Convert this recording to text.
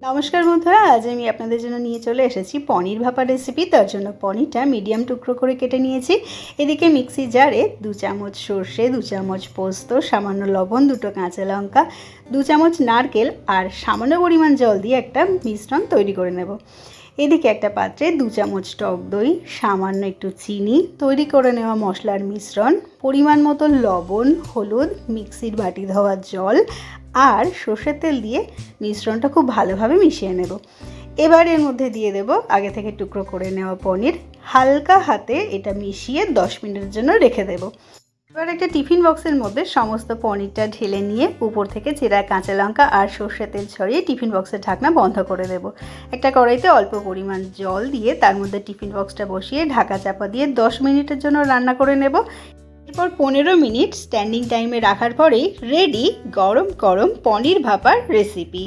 নমস্কার বন্ধুরা, আজ আমি আপনাদের জন্য নিয়ে চলে এসেছি পনির ভাপা রেসিপি। তার জন্য পনিরটা মিডিয়াম টুকরো করে কেটে নিয়েছি। এদিকে মিক্সি জারে 2 চামচ সর্ষে, 2 চামচ পোস্ত, সামান্য লবণ, 2টো কাঁচা লঙ্কা, 2 চামচ নারকেল আর সামান্য পরিমাণ জল দিয়ে একটা মিশ্রণ তৈরি করে নেব। এদিকে একটা পাত্রে 2 চামচ টক দই, সামান্য একটু চিনি, তৈরি করে নেওয়া মশলার মিশ্রণ, পরিমাণ মতো লবণ, হলুদ, মিক্সির বাটি ধোয়া জল আর সর্ষের তেল দিয়ে মিশ্রণটা খুব ভালোভাবে মিশিয়ে নেব। এবার এর মধ্যে দিয়ে দেব আগে থেকে টুকরো করে নেওয়া পনির। হালকা হাতে এটা মিশিয়ে 10 মিনিটের জন্য রেখে দেব। এবার একটা টিফিন বক্সের মধ্যে সমস্ত পনিরটা ঢেলে নিয়ে উপর থেকে চেরা কাঁচা লঙ্কা আর সর্ষের তেল ছড়িয়ে টিফিন বক্সের ঢাকনা বন্ধ করে দেব। একটা কড়াইতে অল্প পরিমাণ জল দিয়ে তার মধ্যে টিফিন বক্সটা বসিয়ে ঢাকা চাপা দিয়ে 10 মিনিটের জন্য রান্না করে নেব। এরপর 15 মিনিট স্ট্যান্ডিং টাইমে রাখার পরেই রেডি গরম গরম পনির ভাপার রেসিপি।